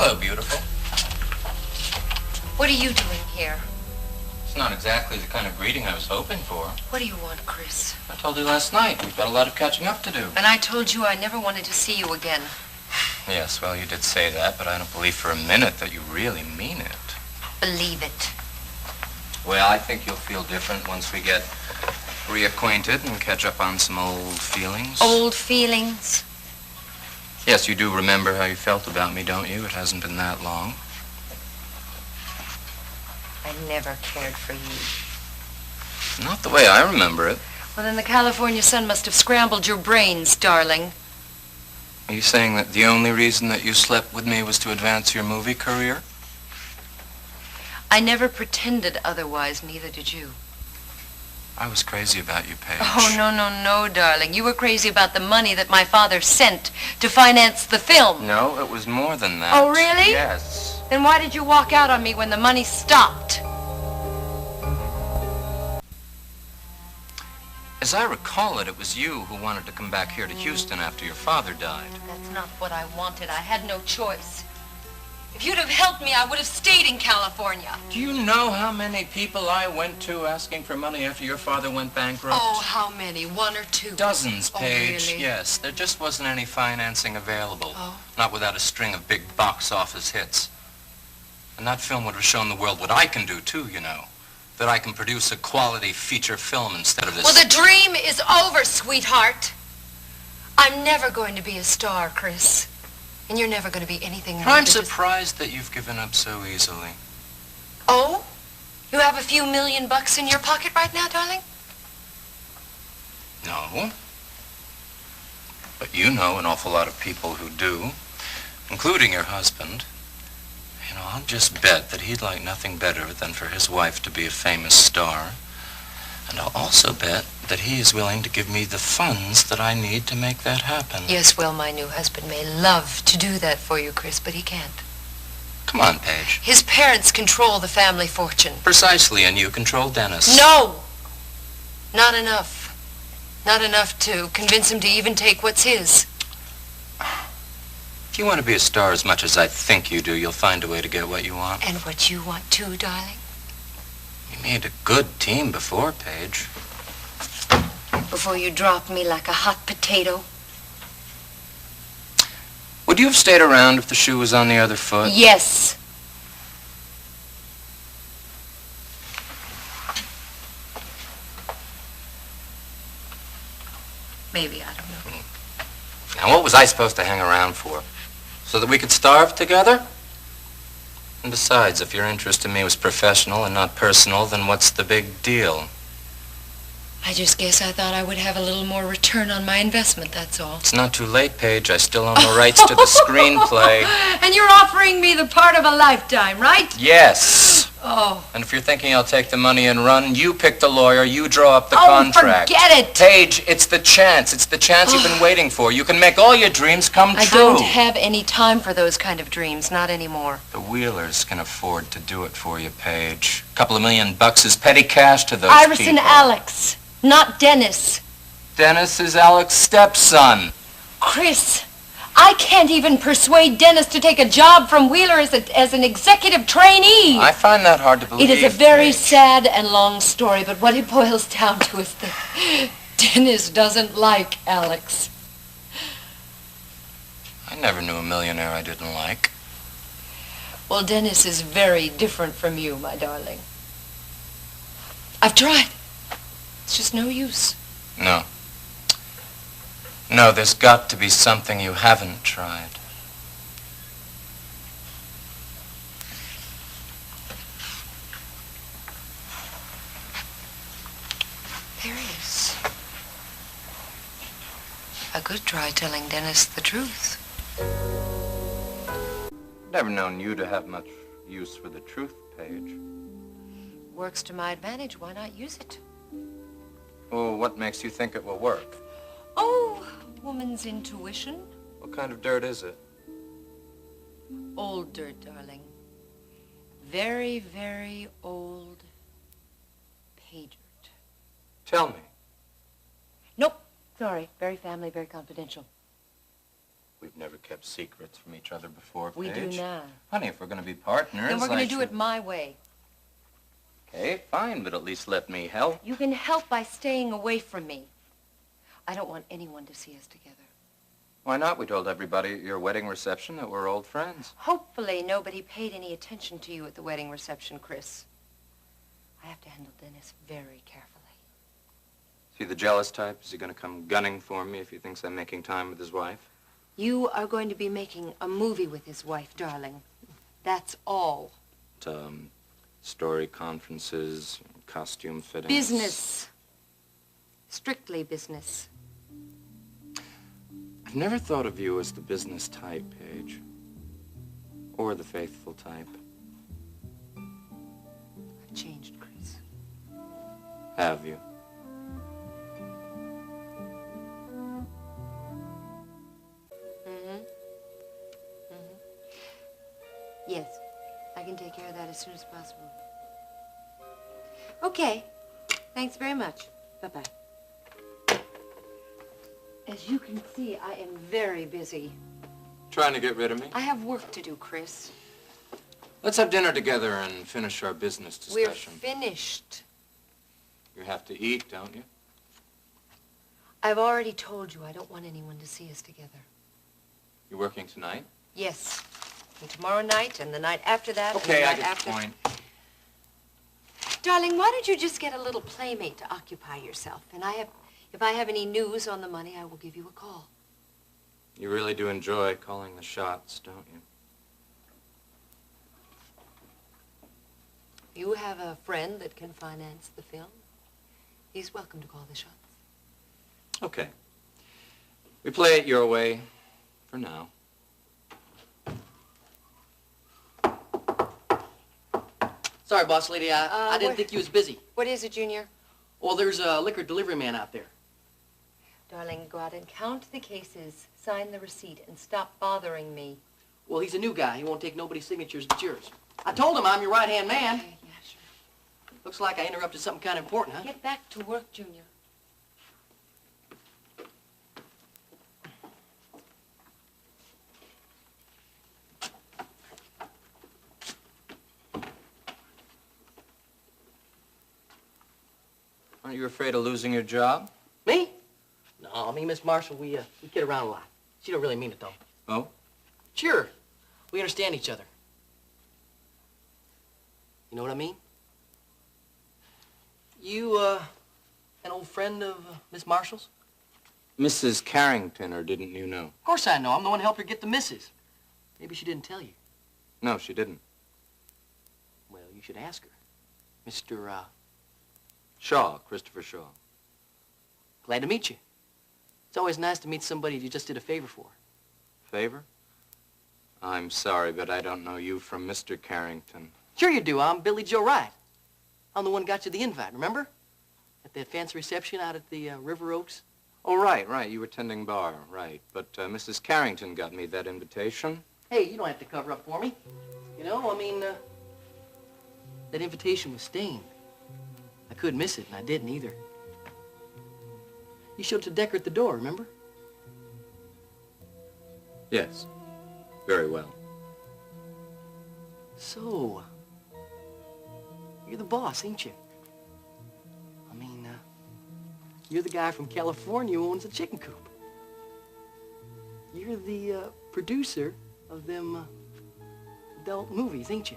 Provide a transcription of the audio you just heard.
Hello, beautiful. What are you doing here? It's not exactly the kind of greeting I was hoping for. What do you want, Chris? I told you last night. We've got a lot of catching up to do. And I told you I never wanted to see you again. Yes, well, you did say that, but I don't believe for a minute that you really mean it. Believe it. Well, I think you'll feel different once we get reacquainted and catch up on some old feelings. Old feelings? Yes, you do remember how you felt about me, don't you? It hasn't been that long. I never cared for you. Not the way I remember it. Well, then the California sun must have scrambled your brains, darling. Are you saying that the only reason that you slept with me was to advance your movie career? I never pretended otherwise, neither did you. I was crazy about you, Paige. Oh, no, darling. You were crazy about the money that my father sent to finance the film. No, it was more than that. Oh, really? Yes. Then why did you walk out on me when the money stopped? As I recall it was you who wanted to come back here to Houston after your father died. That's not what I wanted. I had no choice. If you'd have helped me, I would have stayed in California. Do you know how many people I went to asking for money after your father went bankrupt? Oh, how many? One or two? Dozens, Paige. Oh, really? Yes, there just wasn't any financing available. Oh. Not without a string of big box office hits. And that film would have shown the world what I can do, too, you know. That I can produce a quality feature film instead of this... Well, the dream is over, sweetheart. I'm never going to be a star, Chris. And you're never going to be anything more I'm than surprised that you've given up so easily. Oh? You have a few $1,000,000 in your pocket right now, darling? No. But you know an awful lot of people who do, including your husband. You know, I'll just bet that he'd like nothing better than for his wife to be a famous star. And I'll also bet that he is willing to give me the funds that I need to make that happen. Yes, well, my new husband may love to do that for you, Chris, but he can't. Come on, Paige. His parents control the family fortune. Precisely, and you control Dennis. No! Not enough. Not enough to convince him to even take what's his. If you want to be a star as much as I think you do, you'll find a way to get what you want. And what you want too, darling? You made a good team before, Paige. Before you dropped me like a hot potato? Would you have stayed around if the shoe was on the other foot? Yes. Maybe, I don't know. Now, what was I supposed to hang around for? So that we could starve together? And besides, if your interest in me was professional and not personal, then what's the big deal? I just guess I thought I would have a little more return on my investment, that's all. It's not too late, Paige. I still own the rights to the screenplay. And you're offering me the part of a lifetime, right? Yes. Oh. And if you're thinking I'll take the money and run, you pick the lawyer, you draw up the contract. Forget it! Paige, it's the chance. It's the chance you've been waiting for. You can make all your dreams come true. I don't have any time for those kind of dreams, not anymore. The Wheelers can afford to do it for you, Paige. A couple of $1,000,000 is petty cash to those Iris people. and Alex, not Dennis. Dennis is Alex's stepson. Chris, I can't even persuade Dennis to take a job from Wheeler as an executive trainee. I find that hard to believe. It is a very Paige. sad and long story, but what it boils down to is that Dennis doesn't like Alex. I never knew a millionaire I didn't like. Well, Dennis is very different from you, my darling. I've tried. It's just no use. No. No, there's got to be something you haven't tried. There is. I could try telling Dennis the truth. Never known you to have much use for the truth, Paige. Works to my advantage. Why not use it? Well, what makes you think it will work? Oh, woman's intuition. What kind of dirt is it? Old dirt, darling. Very, very old pay dirt. Tell me. Nope. Sorry. Very family, very confidential. We've never kept secrets from each other before, We Paige. do now. Honey, if we're going to be partners, Then we're going I to do should- it my way. Okay, fine, but at least let me help. You can help by staying away from me. I don't want anyone to see us together. Why not? We told everybody at your wedding reception that we're old friends. Hopefully nobody paid any attention to you at the wedding reception, Chris. I have to handle Dennis very carefully. Is he the jealous type? Is he going to come gunning for me if he thinks I'm making time with his wife? You are going to be making a movie with his wife, darling. That's all. Story conferences, costume fittings. Business. Strictly business. I've never thought of you as the business type, Paige. Or the faithful type. I've changed, Chris. Have you? Yes, I can take care of that as soon as possible. Okay, thanks very much. Bye-bye. As you can see, I am very busy. Trying to get rid of me? I have work to do, Chris. Let's have dinner together and finish our business discussion. We're finished. You have to eat, don't you? I've already told you I don't want anyone to see us together. You're working tonight? Yes. And tomorrow night, and the night after that, Okay, I and the night get the point. Darling, why don't you just get a little playmate to occupy yourself? And if I have any news on the money, I will give you a call. You really do enjoy calling the shots, don't you? You have a friend that can finance the film. He's welcome to call the shots. Okay. We play it your way for now. Sorry, boss lady, I didn't think you was busy. What is it, Junior? Well, there's a liquor delivery man out there. Darling, go out and count the cases, sign the receipt, and stop bothering me. Well, he's a new guy. He won't take nobody's signatures but yours. I told him I'm your right-hand man. Okay, yeah, sure. Looks like I interrupted something kind of important, huh? Get back to work, Junior. Aren't you afraid of losing your job? Me? No, me and Miss Marshall, we kid around a lot. She don't really mean it, though. Oh? Sure. We understand each other. You know what I mean? You, an old friend of Miss Marshall's? Mrs. Carrington, or didn't you know? Of course I know. I'm the one who helped her get the missus. Maybe she didn't tell you. No, she didn't. Well, you should ask her. Mr., Shaw, Christopher Shaw. glad to meet you. It's always nice to meet somebody you just did a favor for. Favor? I'm sorry, but I don't know you from Mr. Carrington. Sure you do. I'm Billy Joe Wright. I'm the one who got you the invite, remember? At that fancy reception out at the River Oaks. Oh, right. You were tending bar, right. But Mrs. Carrington got me that invitation. Hey, you don't have to cover up for me. You know, I mean, that invitation was stained. I couldn't miss it, and I didn't either. You showed it to Decker at the door, remember? Yes, very well. So, you're the boss, ain't you? I mean, you're the guy from California who owns a chicken coop. You're the producer of them adult movies, ain't you?